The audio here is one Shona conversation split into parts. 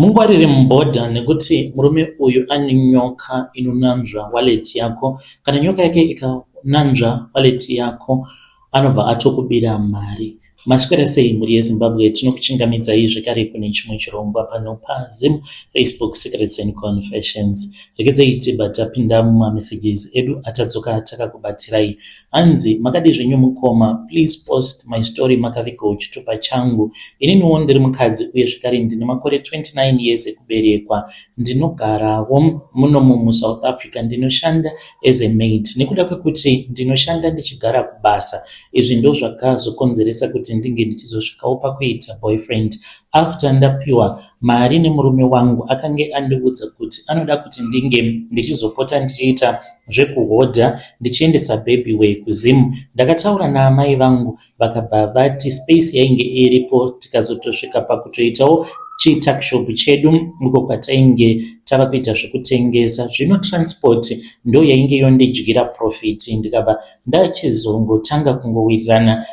Mungwarire mubhodha nekuti murume uyu ane nyoka inonanzva waleti yako. Kana nyoka yake ikananzva waleti yako, anobva atokubira mari. Maswera sei mhuri yeZimbabwe? Tinokuchingamidzai zvekare kune chimwe chirongwa pano paZim Facebook Secrets and Confessions. Rekedzei tibva tapinda mumamessages edu atadzoka takakubatirai. Hanzi makadi zvenyu mukoma, please post my story makavigawo chitupa changu. Ininiwo ndiri mukadzi uye zvekare ndine makore 29 years ekuberekwa. Ndinogarawo muno muSouth Africa. Ndinoshanda as a maid. Nekuda kwekuti ndinoshanda ndichigara kubasa, izvi ndo zvakazokonzeresa kuti ndinge ndichizosvikawo pakuita boyfriend. After ndapiwa mari nemurume wangu, akange andiudza kuti anoda kuti ndinge ndichizopota ndichiita zvekuhodha ndichiendesa baby way kuZim. Ndakataura naamai vangu vakabva vati space yainge iripo tikazotosvika pakutoitawo chitakshop chedu uko kwatainge tava kuita zvekutengesa. Zvino transport ndo yainge yondidyira profit. Ndikabva ndachizongotanga kungowirirana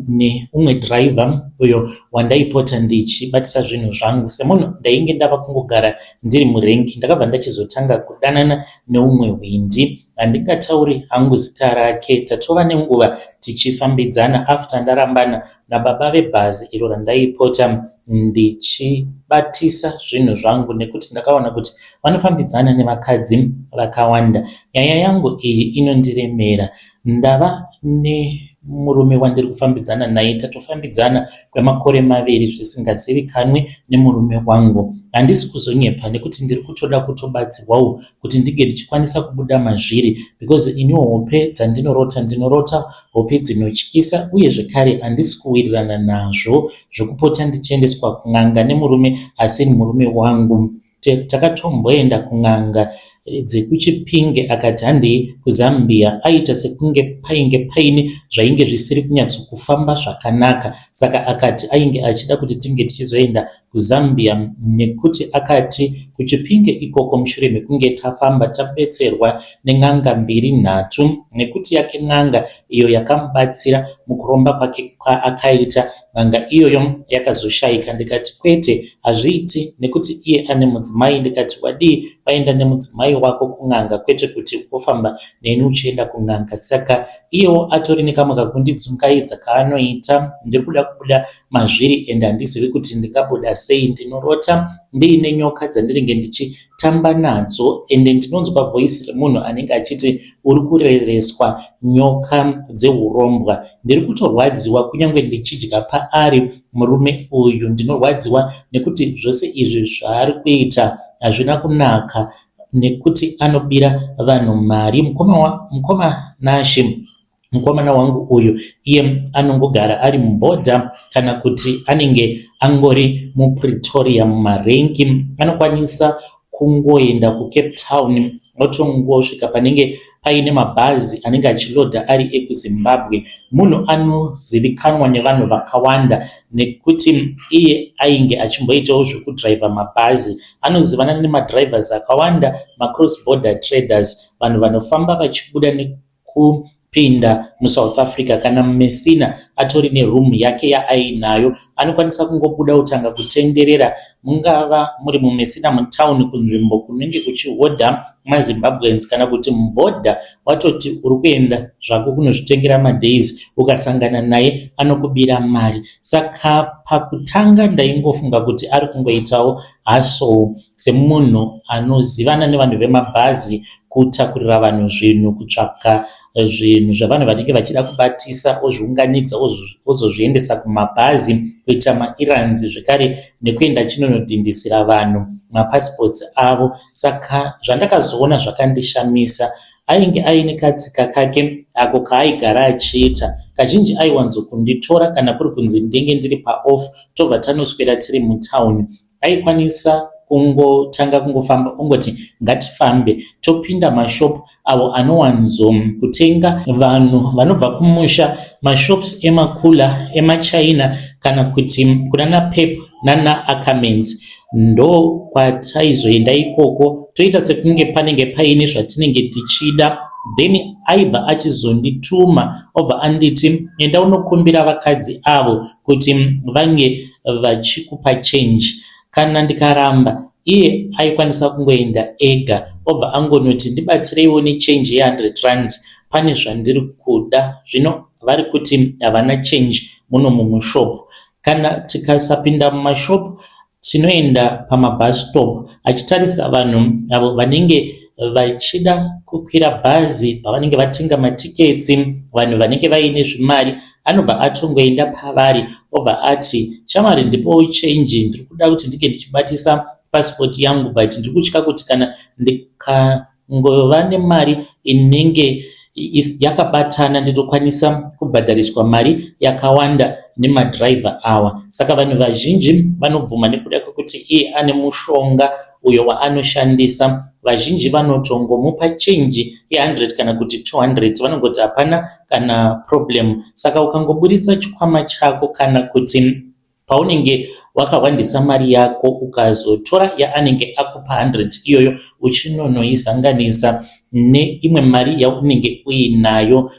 neumwe driver uyo wandaipota ndichibatisa zvinhu zvangu. Semunhu ndainge ndava kungogara ndiri murengi, ndakabva ndachizotanga kudanana neumwe windi. Handingatauri hangu zita rake. Tatova nenguva tichifambidzana after ndarambana nababa vebhazi iro randaipota ndichibatisa zvinhu zvangu, nekuti ndakaona kuti vanofambidzana nevakadzi vakawanda. Nyaya yangu iyi inondiremera. Ndava nemurume wandiri kufambidzana naye, tatofambidzana kwemakore 2 zvisingazivikanwi nemurume wangu. Handisi kuzonyepa nekuti ndiri kutoda kutobatsirwawo kuti ndige ndichikwanisa kubuda mazviri, because iniwo hope ndinorota hope dzinotyisa, uye zvekare handisi kuwirirana nazvo zvokupota ndichiendeswa kun'anga nemurume asiri murume wangu. Takatomboenda kun'anga dzekuChipinge akati handei kuZambia, aita sekunge paine zvainge zvisiri kunyatsokufamba zvakanaka, saka akati ainge achida kuti tinge tichizoenda kuZambia, nekuti akati kuChipinge ikoko mushure mekunge tafamba tabetserwa nen'anga 2-3, nekuti yake n'anga iyo yakamubatsira mukuromba kwake kwaakaita, n'anga iyoyo yakazoshayika. Ndikati kwete, hazviiti, nekuti iye ane mudzimai. Ndikati wadii waenda nemudzimai wako kun'anga, kwete kuti ofamba neni uchienda kun'anga. Saka iyewo atori nekamwe kakundidzungaidza kaanoita. Ndiri kuda kubuda mazviri ende handizivi kuti ndingabuda sei. Ndinorota ndiine nyoka dzandiringe ndichitamba nadzo, ende ndinonzwa voice remunhu anenge achiti uri kurereswa nyoka dzehurombwa. Ndiri kutorwadziwa kunyange ndichidya paari murume uyu. Ndinorwadziwa nekuti zvose izvi zvaari kuita hazvina kunaka, nekuti anobira vanhu mari. Mukomana wangu uyu iye anongogara ari mubhodha, kana kuti anenge angori muPretoria mumarengi. Anokwanisa kungoenda kuCape Town otongosvika panenge paine mabhazi anenge achilodha ari ekuZimbabwe. Munhu anozivikanwa nevanhu vakawanda nekuti iye ainge achimboitawo zvekudhiraivha mabhazi. Anozivana nemadrivers akawanda, macross border traders, vanhu vanofamba vachibuda nekupinda muSouth Africa. Kana mumesina atori neroom yake yaainayo, anokwanisa kungobuda utanga kutenderera, mungava muri mumesina mutown kunzvimbo kunenge kuchihodha maZimbabweans, kana kuti mubhodha watoti uri kuenda zvako kunozvitengera madays, ukasangana naye anokubira mari. Saka pakutanga ndaingofunga kuti ari kungoitawo haso semunhu anozivana nevanhu vemabhazi, kutakurira vanhu zvinhu, kutsvaka zvinhu zvavanhu vanenge vachida kubatisa, ozviunganidza ozozviendesa kumabhazi, kuita maerrands zvekare nekuenda chinonodhindisira vanhu mapassports avo. Saka zvandakazoona zvakandishamisa, ainge aine katsika kake ako kaaigara achiita. Kazhinji aiwanzokunditora kana kuri kunzi ndenge ndiri paoff tobva tanoswera tiri mutown. Aikwanisa kungotanga kungofamba ungoti ngatifambe topinda mashopu avo anowanzo kutenga vanhu vanobva kumusha, mashops emakula emaChina, kana kuti kunana Pep nana Ackermans. Ndo kwataizoenda ikoko toita sekunge panenge paine zvatinenge tichida. Then aibva achizondituma obva anditi enda unokumbira vakadzi avo kuti vange vachikupa change. kana ndikaramba iye aikwanisa kungoenda ega obva angonoti ndibatsireiwo nechange ye100 rand, pane zvandiri kuda. Zvino vari kuti havana change muno mumushopu. Kana tikasapinda mumashopu tinoenda pamabus stop achitarisa vanhu avo vanenge vachida kukwira bhazi pavanenge vatenga matiketsi, vanhu vanenge vaine zvimari anobva atongoenda pavari obva ati shamwari ndipowo change, ndiri kuda kuti ndinge ndichibatisa pasipoti yangu but ndiri kutya kuti kana ndikangova nemari inenge yakabatana ndinokwanisa kubhadhariswa mari yakawanda nemadhiraivha awa. Saka vanhu vazhinji vanobvuma nekuda kwekuti iye ane mushonga uyo waanoshandisa. Vazhinji vanotongomupa chenji ye100 kana kuti 200, vanongoti hapana kana problem. Saka ukangoburitsa chikwama chako kana kuti paunenge wakawandisa mari yako ukazotora yaanenge akupa 100 iyoyo uchinonoizanganisa neimwe mari yaunenge uinayo,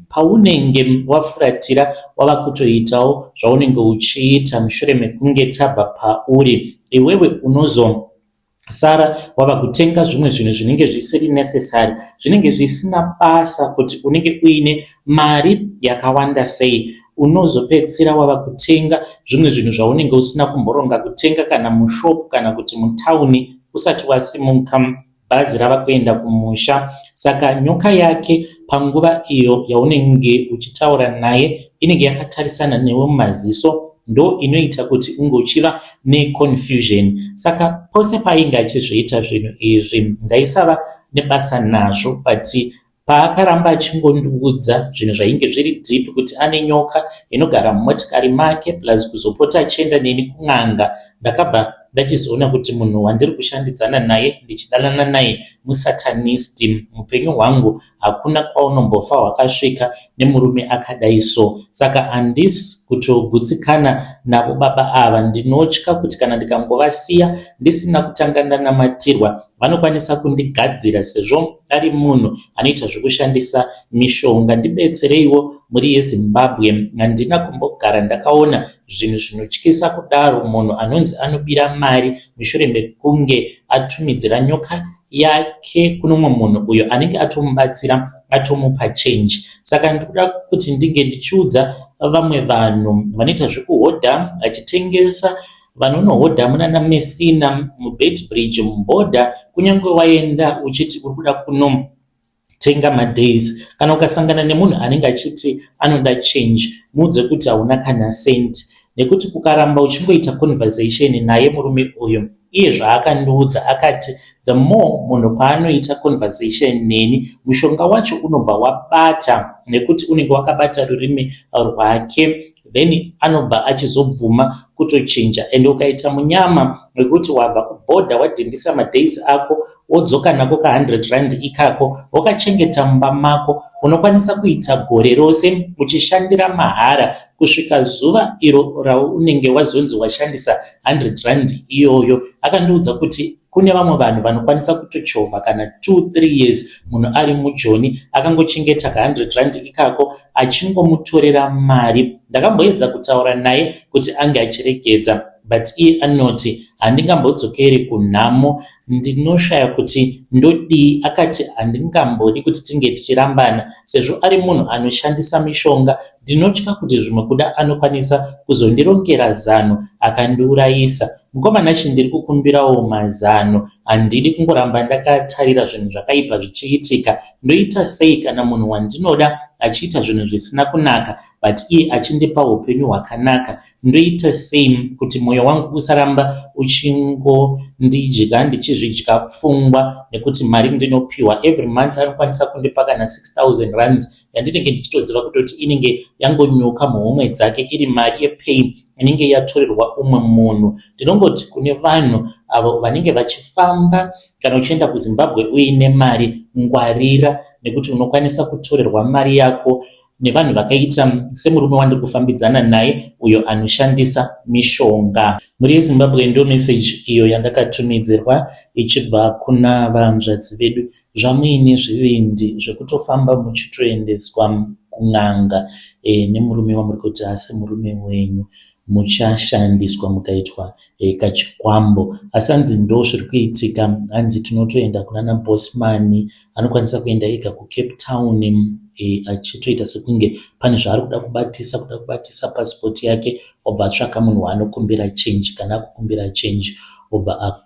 paunenge wafuratira wava kutoitawo zvaunenge uchiita mushure mekunge tabva pauri, iwewe unozosara wava kutenga zvimwe zvinhu zvinenge zvisiri necessary, zvinenge zvisina basa kuti unenge uine mari yakawanda sei. Unozopedzisira wava kutenga zvimwe zvinhu zvaunenge usina kumboronga kutenga kana mushopu kana kuti mutauni usati wasimuka bhazi rava kuenda kumusha. Saka nyoka yake panguva iyo yaunenge uchitaura naye inenge yakatarisana newe mumaziso, ndo inoita kuti unge uchiva neconfusion. Saka pose painge achizviita zvinhu izvi ndaisava nebasa nazvo, but paakaramba achingondiudza zvinhu zvainge zviri deep kuti ane nyoka inogara mumotikari make plus kuzopota achienda neni kun'anga, ndakabva ndachizoona kuti munhu wandiri kushandidzana naye ndichidanana naye musatanisti. Mupenyu hwangu hakuna kwaunombofa hwakasvika nemurume akadai so. Saka handisi kutogutsikana navo baba ava. Ndinotya kuti kana ndikangovasiya ndisina kutanga ndanamatirwa vanokwanisa kundigadzira, sezvo ari munhu anoita zvokushandisa mishonga. Ndibetsereiwo muri yeZimbabwe, handina kumbogara ndakaona zvinhu zvinotyisa kudaro. Munhu anonzi anobira mari mushure mekunge atumidzira nyoka yake kuno mumwe munhu uyo anenge atomubatsira atomupa change. Saka ndikuda kuti ndinge ndichiudza vamwe vanhu vanoita zvekuhodha vachitengesa, vanonohodha munana Messina, muBeitbridge, mubhodha, kunyange waenda uchiti uri kuda kunotenga madays, kana ukasangana nemunhu anenge achiti anoda change, muudze kuti hauna kana senti, nekuti kukaramba uchingoita conversation naye murume uyu, iye zvaakandiudza akati the more munhu paanoita conversation neni mushonga wacho unobva wabata, nekuti unenge wakabata rurimi rwake, then anobva achizobvuma kutochinja. And ukaita munyama wekuti wabva kubhodha wadhindisa madays ako wodzoka nako ka100 rand ikako wakachengeta mumba mako, unokwanisa kuita gore rose uchishandira mahara kusvika zuva iro raunenge wazonzi washandisa 100 rand iyoyo. Akandiudza kuti kune vamwe vanhu vanokwanisa kutochovha kana 2-3 years munhu ari mujoni akangochengeta ka100 rand ikako achingomutorera mari. Ndakamboedza kutaura naye kuti ange achiregedza, but iye anoti handingambodzokeri kunhamo, ndinoshaya kuti ndodii. Akati handingambodi kuti tinge tichirambana, sezvo ari munhu anoshandisa mishonga. Ndinotya kuti zvimwe kuda anokwanisa kuzondirongera zano akandiurayisa. Mukomana chindiri kukumbirawo mazano, handidi kungoramba ndakatarira zvinhu zvakaipa zvichiitika. Ndoita sei kana munhu wandinoda achiita zvinhu zvisina kunaka but iye achindipa upenyu hwakanaka? Ndoita sei kuti mwoyo wangu usaramba uchingondidya ndichizvidya pfungwa, nekuti mari ndinopiwa every month anokwanisa kundipa kana 6,000 rands yandinenge ndichitoziva kutoti inenge yangonyuka muhomwe dzake, iri mari yepay inenge yatorerwa umwe munhu. Ndinongoti kune vanhu avo vanenge vachifamba kana uchienda kuZimbabwe uine mari, ngwarira, nekuti unokwanisa kutorerwa mari yako nevanhu vakaita semurume wandiri kufambidzana naye uyo anoshandisa mishonga. Muri yeZimbabwe ndio message iyo yandakatumidzirwa ichibva kuna vahanzvadzi vedu. Zvamuine zvivindi zvekutofamba muchitoendeswa kun'anga nemurume wamuri kuti asi murume wenyu. muchashandiswa mukaitwa kachikwambo. Asi hanzi ndo zviri kuitika, hanzi tinotoenda kunana Bosman, anokwanisa kuenda ega kuCape Town achitoita sekunge pane zvaari kuda kubatisa pasipoti yake, obva atsvaka munhu waanokumbira change. Kana akukumbira change obva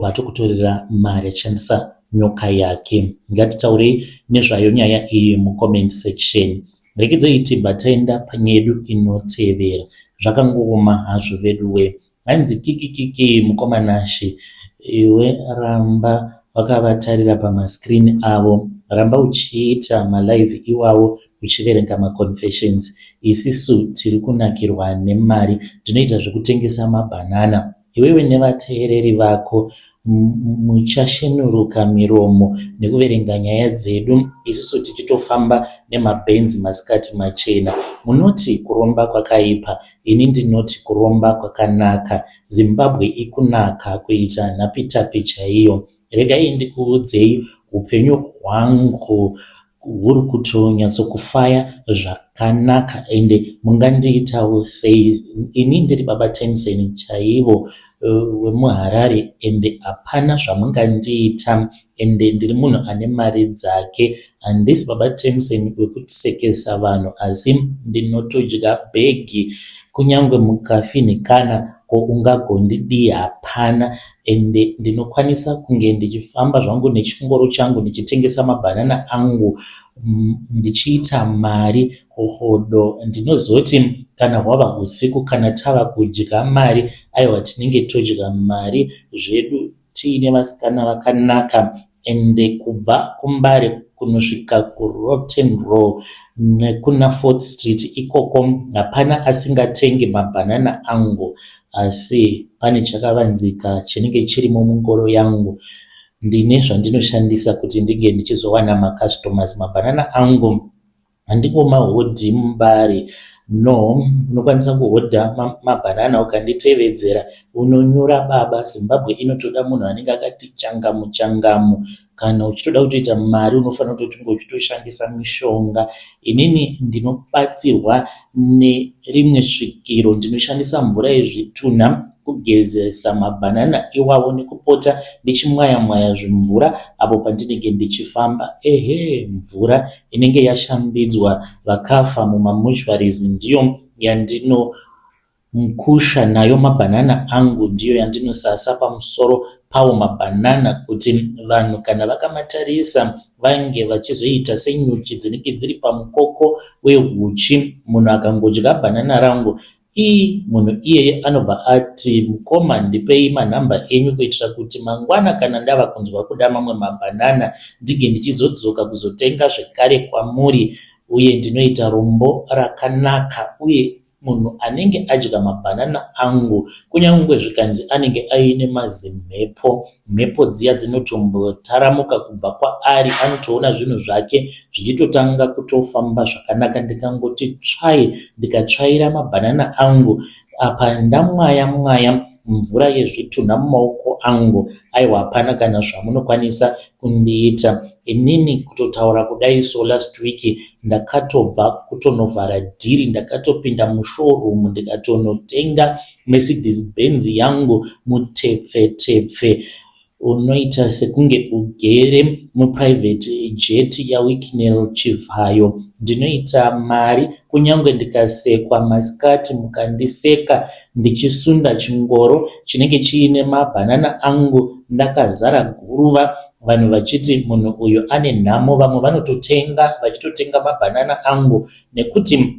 atokutorera mari achishandisa nyoka yake. Ngatitaurei nezvayo nyaya iyi mucomment section. Rekedzei tibva taenda panyedu inotevera. Zvakangooma hazvo veduwe. Hanzi kikikiki mukomanashi, iwe ramba wakavatarira pamaskrini avo, ramba uchiita malive iwavo uchiverenga maconfessions. Isisu tiri kunakirwa nemari, ndinoita zvekutengesa mabhanana. Iwewe nevateereri vako muchashenuruka miromo nekuverenga nyaya dzedu, isusu tichitofamba nemabenzi masikati machena. Munoti kuromba kwakaipa, ini ndinoti kuromba kwakanaka. Zimbabwe ikunaka kuita nhapitapi chaiyo. Regai ndikuudzei, upenyu hwangu huri kutonyatsokufaya zvakanaka, ende mungandiitawo sei? Ini ndiri baba Tencent chaivo wemuHarare, ende hapana zvamungandiita, ende ndiri munhu ane mari dzake. Handisi baba Tencent wekusekesa vanhu, asi ndinotodya bhegi kunyange mukafini kana ko ungagondidii, hapana. Ende ndinokwanisa kunge ndichifamba zvangu nechingoro changu ndichitengesa mabhanana angu ndichiita mari hodo. Ndinozoti kana hwava usiku, kana tava kudya mari, aiwa tinenge todya mari zvedu tiine vasikana vakanaka. Ende kubva kuMbare kunosvika kuRotten Row nekuna 4th Street ikoko hapana asingatenge mabhanana angu, asi pane chakavanzika chinenge chirimo mungoro yangu. Ndine zvandinoshandisa kuti ndige ndichizowana macustomers. Mabhanana angu handingomahodhi muMbare, no. Unokwanisa kuhodha mabhanana ukanditevedzera, unonyura baba. Zimbabwe inotoda munhu anenge akati changamu. Kana uchitoda kutoita mari unofanira kutonga uchitoshandisa mishonga. Inini ndinobatsirwa nerimwe svikiro, ndinoshandisa mvura yezvitunha kugezesa mabhanana iwavo nekupota ndichimwaya zvimvura apo pandinenge ndichifamba. Mvura inenge yashambidzwa vakafa mumamushwaries ndiyo yandinokusha nayo mabhanana angu, ndiyo yandinosasa pamusoro pawo mabhanana, kuti vanhu kana vakamatarisa vange vachizoita senyuchi dzinenge dziri pamukoko wehuchi. Munhu akangodya bhanana rangu, munhu iyeye anobva ati, mukoma ndipei manhamba enyu kuitira kuti mangwana kana ndava kunzwa kuda mamwe mabhanana ndige ndichizodzoka kuzotenga zvekare kwamuri. Uye ndinoita rombo rakanaka. Uye munhu anenge adya mabhanana angu, kunyange zvikanzi anenge aine mazimhepo, mhepo dziya dzinotombotaramuka kubva kwaari, anotoona zvinhu zvake zvichitotanga kutofamba zvakanaka. Ndikangoti tsvai, ndikatsvaira mabhanana angu apa, ndamwaya mvura yezvitunha mumaoko angu, aiwa hapana kana zvamunokwanisa kundiita. Inini kutotaura kudai so last week ndakatobva kutonovhara dhiri, ndakatopinda mushowroom ndikatonotenga Mercedes Benz yangu mutepfe unoita sekunge ugere muprivate jet yaWicknell Chivhayo. Ndinoita mari kunyange ndikasekwa masikati mukandiseka ndichisunda chingoro chinenge chiine mabhanana angu ndakazara guruva, vanhu vachiti munhu uyu ane nhamo. Vamwe vanototenga vachitotenga mabhanana angu nekuti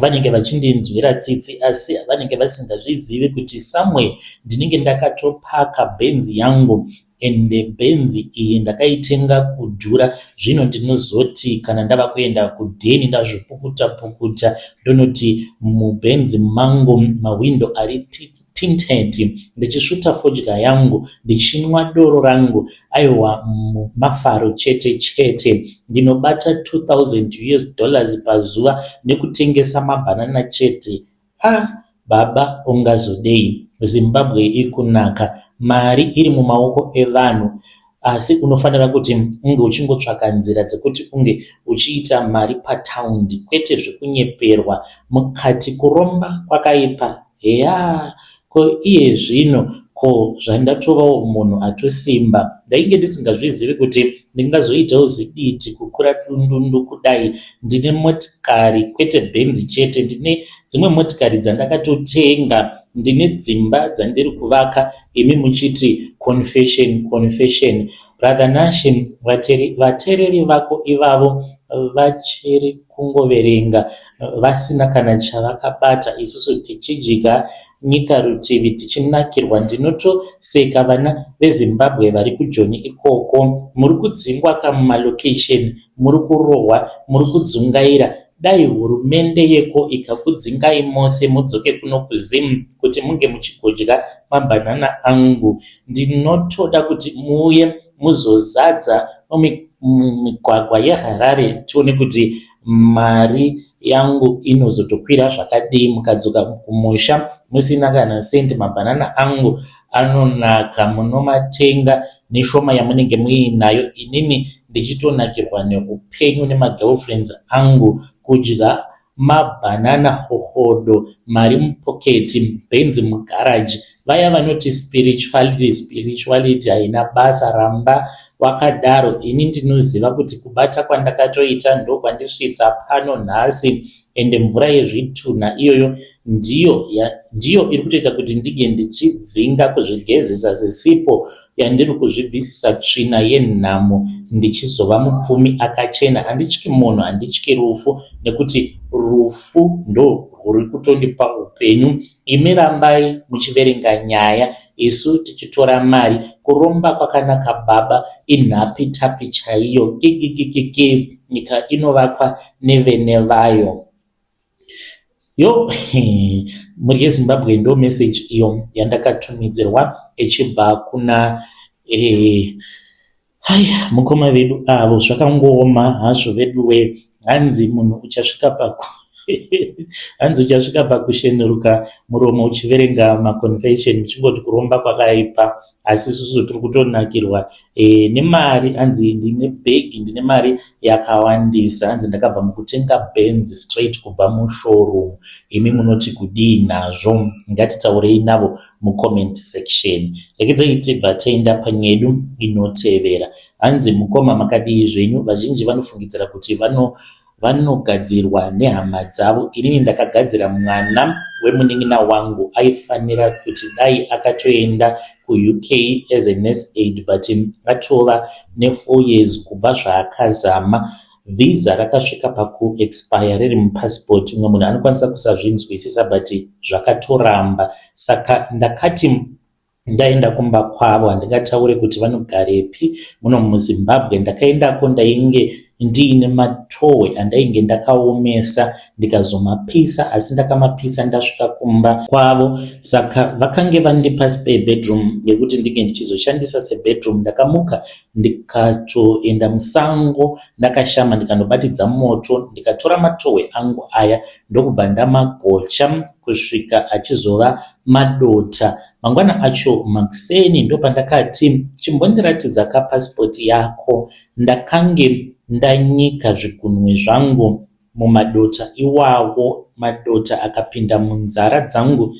vanenge vachindinzwira tsitsi, asi vanenge vasingazvizivi kuti somewhere ndinenge ndakatopaka benzi yangu, ende benzi iyi ndakaitenga kudhura. Zvino ndinozoti kana ndava kuenda kudheni ndazvipukuta ndonoti mubenzi mangu mawindo ari tinted, ndichisvuta fodya yangu, ndichinwa doro rangu, aiwa mafaro chete. Ndinobata $2,000 pazuva nekutengesa mabhanana chete. Baba ungazodei. Zimbabwe ikunaka, mari iri mumaoko evanhu. asi unofanira kuti unge uchingotsvaka nzira dzekuti unge uchiita mari pataundi, kwete zvekunyeperwa mukati. Kuromba kwakaipa, heya ko iye zvino ko zvandatovawo munhu atosimba, ndainge ndisingazvizivi kuti ndingazoitawo ziditi kukura dundundu kudai. Ndine motikari, kwete Benz chete, ndine dzimwe motikari dzandakatotenga, ndine dzimba dzandiri kuvaka, imi muchiti confession. Brother Nashe, vateereri vako ivavo vachiri kungoverenga vasina kana chavakabata, isusu tichijika nyika rutivi tichinakirwa. Ndinotoseka vana veZimbabwe vari kuJoni ikoko, muri kudzingwa kamumalocation, muri kurohwa, muri kudzungaira. Dai hurumende yeko ikakudzingai mose mudzoke kuno kuZimu kuti munge muchigodya mabhanana angu. Ndinotoda kuti muuye muzozadza migwagwa yeHarare, tione kuti mari yangu inozotokwira zvakadii. Mukadzoka kumusha musina kana sendi, mabhanana angu anonaka, munomatenga neshoma yamunenge muinayo. Inini ndichitonakirwa neupenyu nemagirlfriends angu, kudya mabhanana hohodo, mari mupoketi, Benz mugaraji. Vaya vanoti spirituality haina basa, ramba wakadaro. Ini ndinoziva kuti kubata kwandakatoita ndo kwandisvitsa pano nhasi, ende mvura yezvitunha iyoyo ndiyo iri kutoita kuti ndige ndichidzinga kuzvigezesa sesipo yandiri kuzvibvisisa tsvina yenhamo, ndichizova mupfumi akachena. Handityi munhu, handityi rufu, nekuti rufu ndo rwuri kutondipa upenyu. Imi rambai muchiverenga nyaya, isu tichitora mari. Kuromba kwakanaka baba, inhapi tapi chaiyo, kikikikiki, nyika inovakwa nevene vayo. Yo, muri yeZimbabwe ndo message iyo yandakatumidzirwa ichibva kuna mukoma vedu avo. Zvakangooma hazvo vedu we, hanzi munhu uchasvika pakusheneruka muromo uchiverenga maconfession uchingoti kuromba kwakaipa, asi isusu tiri kutonakirwa nemari. Hanzi ndine bhegi, ndine mari yakawandisa, hanzi ndakabva mukutenga Benz straight kubva mushowroom. Imi munoti kudii nazvo? Ngatitaurei navo mucomment section. Rekedzai tibva taenda panyedu inotevera. Hanzi mukoma makadii zvenyu? Vazhinji vanofungidzira kuti vanogadzirwa nehama dzavo. Inini ndakagadzira mwana wemunin'ina wangu, aifanira kuti dai akatoenda kuUK as a nurse aid, but atova ne4 years kubva zvaakazama. Visa rakasvika pakuexpire riri mupassport. Umwe munhu anokwanisa kusazvinzwisisa, but zvakatoramba. Saka ndakati ndaenda kumba kwavo, handingataure kuti vanogarepi muno muZimbabwe. Ndakaendako ndainge ndiine matowe andainge ndakaomesa, ndikazomapisa, asi ndakamapisa ndasvika kumba kwavo. Saka vakange vandipa spare bedroom yekuti ndinge ndichizoshandisa sebedroom. Ndakamuka ndikatoenda musango, ndakashama, ndikandobatidza moto, ndikatora matowe angu aya ndokubva ndamagocha kusvika achizova madota. Mangwana acho makuseni ndo pandakati chimbondiratidza kapasipoti yako. Ndakange ndanyika zvigunwe zvangu mumadota iwawo. Madota akapinda munzara dzangu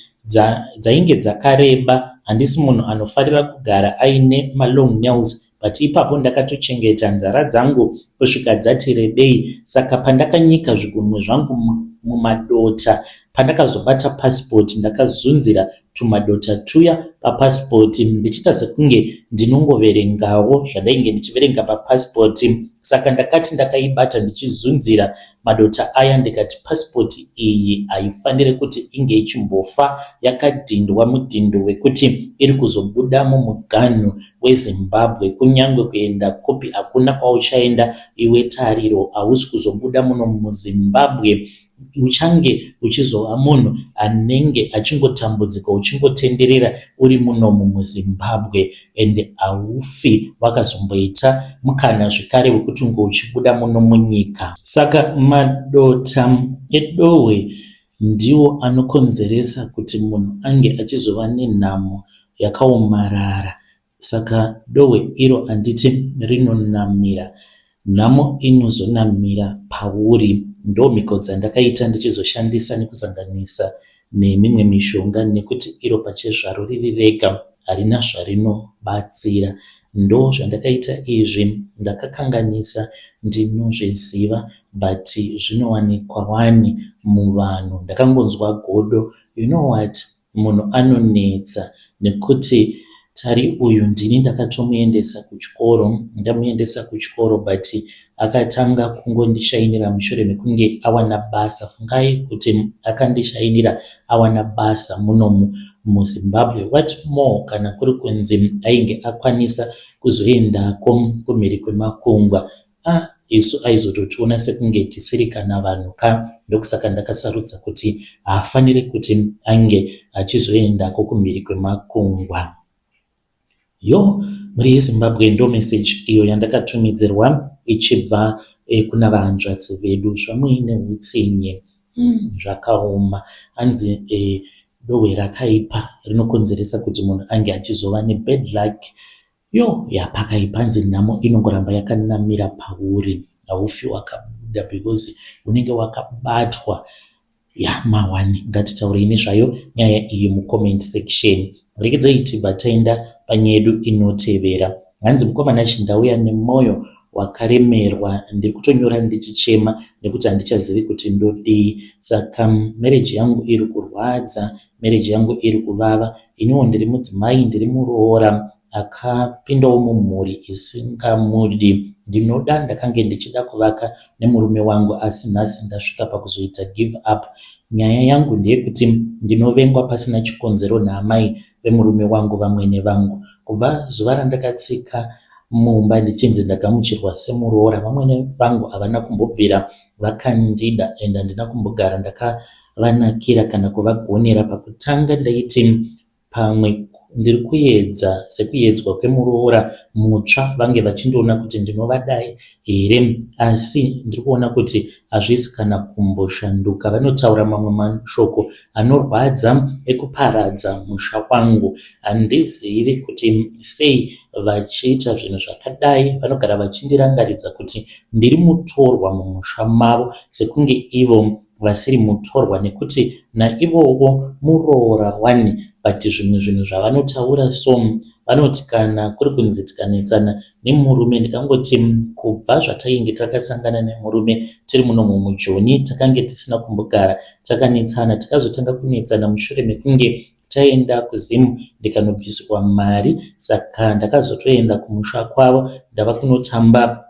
dzainge dzakareba. Handisi munhu anofarira kugara aine malong nails, but ipapo ndakatochengeta nzara dzangu kusvika dzati rebei. Saka pandakanyika zvigunwe zvangu mumadota, pandakazobata pasipoti, ndakazunzira tumadota tuya papasipoti, ndichita sekunge ndinongoverengawo zvandainge ndichiverenga papasipoti. Saka ndakati ndakaibata ndichizunzira madota aya, ndikati pasipoti iyi haifanire kuti inge ichimbofa, yakadhindwa mudhindo wekuti iri kuzobuda mumuganhu weZimbabwe. Kunyange kuenda kopi hakuna kwauchaenda iwe tariro, hausi kuzobuda muno muZimbabwe. Uchange uchizova munhu anenge achingotambudzika, uchingotenderera uri muno muZimbabwe, ende haufi wakazomboita mukana zvekare wekuti unge uchibuda muno munyika. Saka madota edohwe ndiwo anokonzeresa kuti munhu ange achizova nenhamo yakaomarara. Saka dowe iro anditi rinonamira, nhamo inozonamira pauri. Ndo mhiko dzandakaita ndichizoshandisa nekusanganisa nemimwe mishonga, nekuti iro pachezvaro riri rega harina zvarinobatsira. Ndo zvandakaita izvi, ndakakanganisa, ndinozviziva, but zvinowanikwa wani muvanhu. Ndakangonzwa godo, you know what, munhu anonetsa nekuti tari uyu ndini ndakatomuendesa kuchikoro, ndamuendesa kuchikoro, but akatanga kungondishainira mushure mekunge awana basa. Fungai kuti akandishainira awana basa muno muZimbabwe. What more kana kuri kunzi ainge akwanisa kuzoendako kumhiri kwemakungwa. Isu aizototiona sekunge tisiri kana vanhu ka. Ndokusaka ndakasarudza kuti haafaniri kuti ange achizoendako kumhiri kwemakungwa. Muri Zimbabwe ndo message iyo yandakatumidzirwa ichibva kuna vahanzvadzi vedu. Zvamuine hutsinye zvakaoma. Hanzi dowe rakaipa rinokonzeresa kuti munhu ange achizova nebad luck. Pakaipa. Hanzi nhamo inongoramba yakanamira pauri, haufi wakabuda because unenge wakabatwa. Mawani, ngatitaurei nezvayo nyaya iyi mucomment section. Regedzai tibva taenda panyedu inotevera. Hanzi mukomana chindauya nemwoyo wakaremerwa, ndiri kutonyora ndichichema nekuti handichazivi kuti ndodii. Saka marriage yangu iri kurwadza, marriage yangu iri kuvava. Iniwo ndiri mudzimai, ndiri muroora akapindawo mumhuri isingamudi. Ndinoda ndakange ndichida kuvaka nemurume wangu, asi nhasi ndasvika pakuzoita give up. Nyaya yangu ndeyekuti ndinovengwa pasina chikonzero naamai vemurume wangu, vamwene vangu. Kubva zuva randakatsika mumba ndichinzi ndagamuchirwa semuroora, vamwene vangu havana kumbobvira vakandida, enda handina kumbogara ndakavanakira kana kuvagonera. Pakutanga ndaiti pamwe ndiri kuedza sekuedzwa kwemuroora mutsva, vange vachindoona kuti ndinovadai here, asi ndiri kuona kuti hazvisi kana kumboshanduka. Vanotaura mamwe mashoko anorwadza ekuparadza musha wangu. Handizivi kuti sei vachiita zvinhu zvakadai. Vanogara vachindirangaridza kuti ndiri mutorwa mumusha mavo, sekunge ivo vasiri mutorwa, nekuti naivowo muroora wani. But zvimwe zvinhu zvavanotaura, so vanoti kana kuri kunzi tikanetsana nemurume, ndikangoti kubva zvatainge takasangana nemurume tiri muno mumujoni, takange tisina kumbogara takanetsana, tikazotanga kunetsana mushure mekunge taenda kuZimu ndikanobviswa mari. Saka ndakazotoenda kumusha kwavo, ndava kunotamba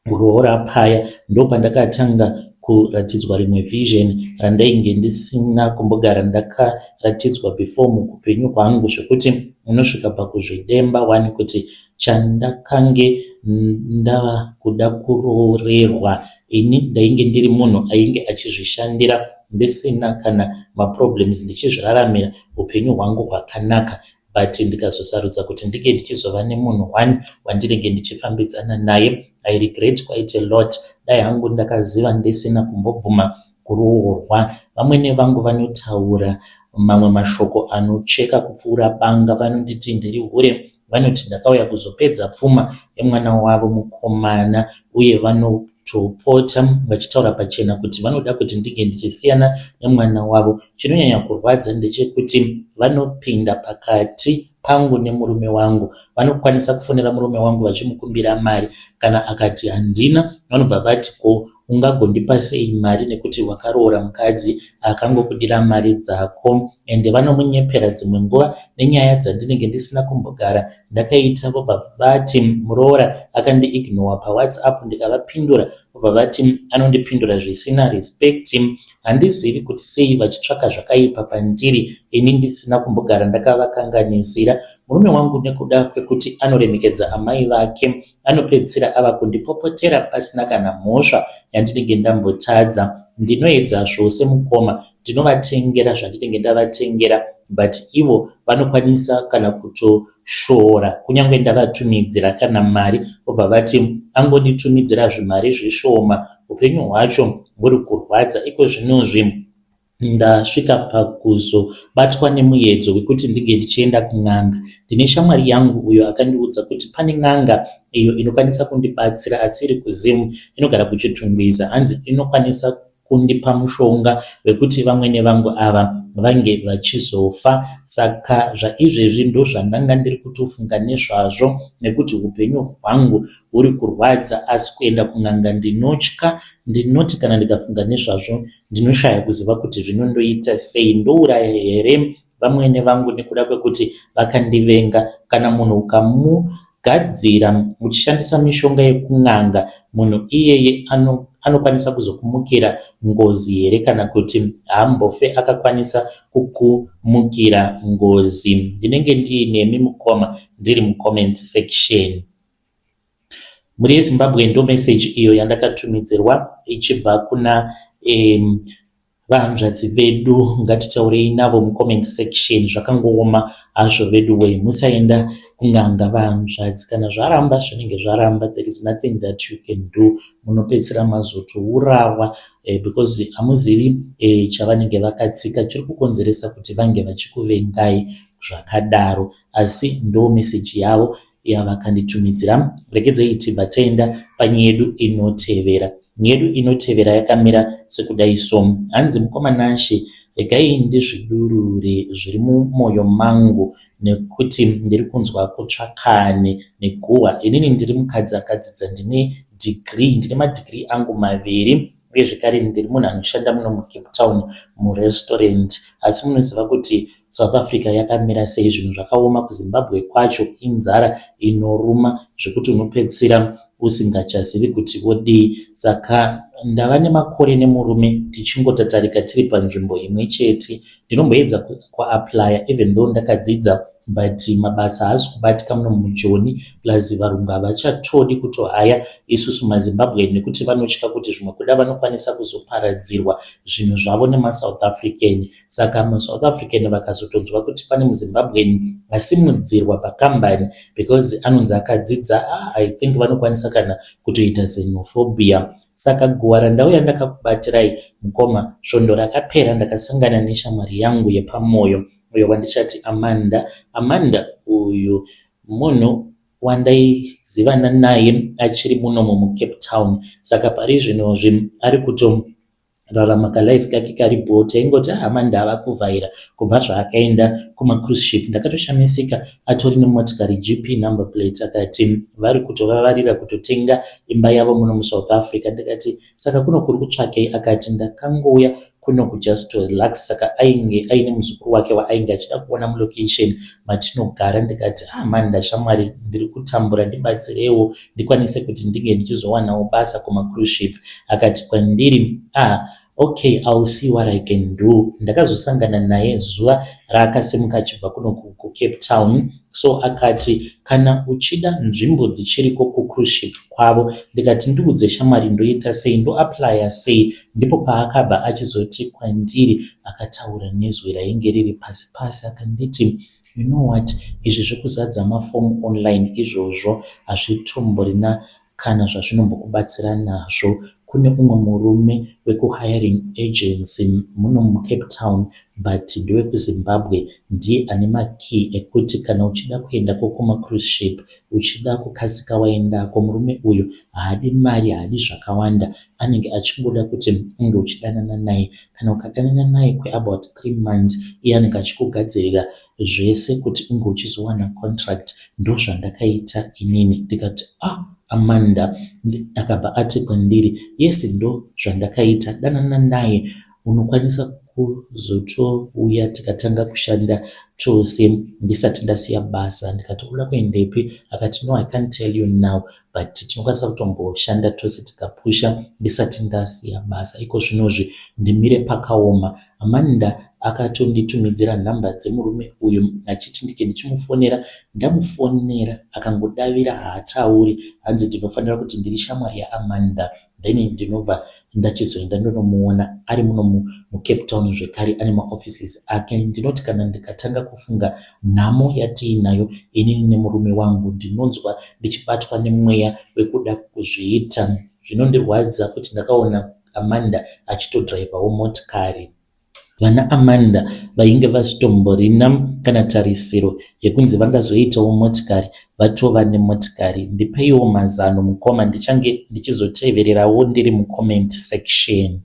kuroora paya. Ndo pandakatanga kuratidzwa rimwe vision randainge ndisina kumbogara ndakaratidzwa before mukupenyu kwangu, zvekuti unosvika pakuzvidemba wani kuti chandakange ndava kuda kuroorerwa. Ini ndainge ndiri munhu ainge achizvishandira, ndisina kana maproblems, ndichizviraramira upenyu hwangu hwakanaka. But ndikazosarudza kuti ndinge ndichizova nemunhu wani wandinenge ndichifambidzana naye. I regret quite a lot. Dai hangu ndakaziva ndisina kumbobvuma kuroorwa. Vamwene vangu vanotaura mamwe mashoko anocheka kupfuura banga. Vanonditi ndiri hure, vanoti ndakauya kuzopedza pfuma yemwana wavo mukomana, uye vanotopota vachitaura pachena kuti vanoda kuti ndinge ndichisiyana nemwana wavo. Chinonyanya kurwadza ndechekuti vanopinda pakati pangu nemurume wangu. Vanokwanisa kufonera murume wangu vachimukumbira mari. Kana akati handina, vanobva vati ko ungagondipa sei mari nekuti wakaroora mukadzi akangokudira mari dzako. Ende vanomunyepera dzimwe nguva nenyaya dzandinenge ndisina kumbogara ndakaita. Vobva vati muroora akandiignore paWhatsApp, ndikavapindura vobva vati anondipindura zvisina respect. Handizivi kuti sei vachitsvaka zvakaipa pandiri, ini ndisina kumbogara ndakavakanganisira. Murume wangu nekuda kwekuti anoremekedza amai vake, anopedzisira ava kundipopotera pasina kana mhosva yandinenge ndambotadza. Ndinoedza zvose mukoma, ndinovatengera zvandinenge ndavatengera, but ivo vanokwanisa kana kutoshora. Kunyange ndavatumidzira kana mari, vobva vati angonditumidzira zvimari zvishoma, upenyu hwacho huri kurwadza. Iko zvinozvi ndasvika pakuzobatwa nemuedzo wekuti ndinge ndichienda kun'anga. Ndine shamwari yangu uyo akandiudza kuti pane n'anga iyo inokwanisa kundibatsira, asi iri kuzimu, inogara kuchitungwiza. Hanzi inokwanisa kundipa mushonga wekuti vamwene vangu ava vange vachizofa. Saka zvaizvezvi ndo zvandanga ndiri kutofunga nezvazvo, nekuti upenyu hwangu huri kurwadza, asi kuenda kun'anga ndinotya. Ndinoti kana ndikafunga nezvazvo ndinoshaya kuziva kuti zvinondoita sei. Ndouraya here vamwene vangu nekuda kwekuti vakandivenga? Kana munhu ukamugadzira uchishandisa mishonga yekun'anga, munhu iyeye anokwanisa kuzokumukira ngozi here, kana kuti haambofe akakwanisa kukumukira ngozi? Ndinenge ndiinemi mukoma ndiri mucomment section. Muri Zimbabwe ndo message iyo yandakatumidzirwa ichibva kuna vahanzvadzi vedu, ngatitaurei navo mucomment section. Zvakangooma hazvo vedu we, musaenda kun'anga vahanzvadzi. Kana zvaramba zvinenge zvaramba, there is nothing that you can do. Munopedzisira mazotourawa because hamuzivi chavanenge vakatsika chiri kukonzeresa kuti vange vachikuvengai zvakadaro. Asi ndo message yavo yavakanditumidzira. Regedzei tibva taenda panyaya yedu inotevera. Nyedu inotevera yakamira sekudai so. Hanzi mukoma Nashe, regai ndizvidurure zviri mumwoyo mangu, nekuti ndiri kunzwa kutsvakane neguhwa. Inini ndiri mukadzi akadzidza, ndine degree, ndine madegree angu 2, uye zvekare ndiri munhu anoshanda muno muCape Town murestaurant. Asi munoziva kuti South Africa yakamira sei. Zvinhu zvakaoma kuZimbabwe kwacho, inzara inoruma zvekuti unopedzisira usingachazivi kuti wodii. Saka ndava nemakore nemurume tichingotatarika tiri panzvimbo imwe chete. Ndinomboedza kuaplya even though ndakadzidza, but mabasa haasi kubatika muno mujoni, plus varungu havachatodi kutohaya isusu maZimbabwe, nekuti vanotya kuti zvimwe kuda vanokwanisa kuzoparadzirwa zvinhu zvavo nemaSouth African. Saka maSouth African vakazotonzwa kuti pane muZimbabwe asimudzirwa pakambani because anonzi akadzidza, I think vanokwanisa kana kutoita xenophobia. Saka guhwa randauya ndakakubatirai mukoma, svondo rakapera ndakasangana neshamwari yangu yepamwoyo uyo wandichati Amanda. Amanda uyu munhu wandaizivana naye achiri munomo muCape Town. Saka pari zvinozvi ari kutorarama kalife kake kari bhota, ingoti Amanda ava kuvhaira kubva zvaakaenda kumacruise ship. Ndakatoshamisika, atori nemotikari GP number plate, akati vari kutovavarira kutotenga imba yavo muno muSouth Africa. Ndakati saka kuno kuri kutsvakei? Akati ndakangouya kuno kujust to relax. Saka ainge aine muzukuru wake waainge achida kuona mulocation matinogara. Ndikati Amanda shamwari, ndiri kutambura, ndibatsirewo ndikwanise kuti ndinge ndichizowanawo basa kumacruise ship. Akati kwandiri okay, I'll see what I can do. Ndakazosangana naye zuva raakasimuka achibva kuno kuCape Town. So akati kana uchida nzvimbo dzichiriko kucruise ship kwavo. Ndikati ndiudze shamwari ndoita sei, ndoaplya sei? Ndipo paakabva achizoti kwandiri, akataura nezwi rainge riri pasi pasi, akanditi you know what, izvi zvekuzadza mafomu online izvozvo hazvitomborina kana zvazvinombokubatsira nazvo. Kune umwe murume wekuhiring agency muno muCape Town, but ndiwe kuZimbabwe, ndiye ane makey ekuti kana uchida kuendako kumacruise ship, uchida kukasika waendako. Murume uyu haadi mari, haadi zvakawanda, anenge achingoda kuti unge uchidanana naye. Kana ukadanana naye kweabout 3 months, iye anenge achikugadzirira zvese kuti unge uchizowana contract. Ndo zvandakaita inini. Ndikati Amanda, akabva ati kwandiri, yes, ndo zvandakaita. Danana naye, unokwanisa kuzotouya tikatanga kushanda tose ndisati ndasiya basa. Ndikati uda kuendepi? Akati no, I can't tell you now, but tinokwanisa kutomboshanda tose tikapusha ndisati ndasiya basa. Iko zvinozvi ndimire pakaoma. Amanda akatonditumidzira nhamba dzemurume uyu achiti ndike ndichimufonera. Ndamufonera akangodavira, haatauri. Hanzi ndinofanira kuti ndiri shamwari yaAmanda. Then ndinobva ndachizoenda ndonomuona ari muno muCape Town zvekare, ane maoffices ake. Ndinoti kana ndikatanga kufunga nhamo yatiinayo inini nemurume wangu, ndinonzwa ndichibatwa nemweya wekuda kuzviita. Zvinondirwadza kuti ndakaona Amanda achitodhiraivhawo motikari. vana Amanda vainge vachitomborina kana tarisiro yekunzi vangazoitawo motikari vatova nemotikari. Ndipeiwo mazano mukoma, ndichange ndichizotevererawo ndiri mucomment section.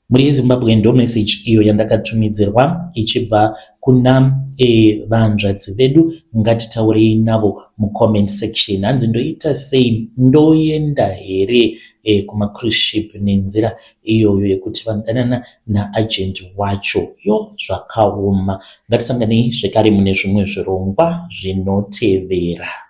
Muri Zimbabwe ndo message iyo yandakatumidzirwa ichibva kuna vanzvadzi vedu. Ngatitaurei navo mucomment section. Hanzi ndoita sei, ndoenda here kumacruise ship nenzira iyoyo yekuti vanodanana naagent wacho. Zvakaoma. Ngatisanganei zvekare mune zvimwe zvirongwa zvinotevera.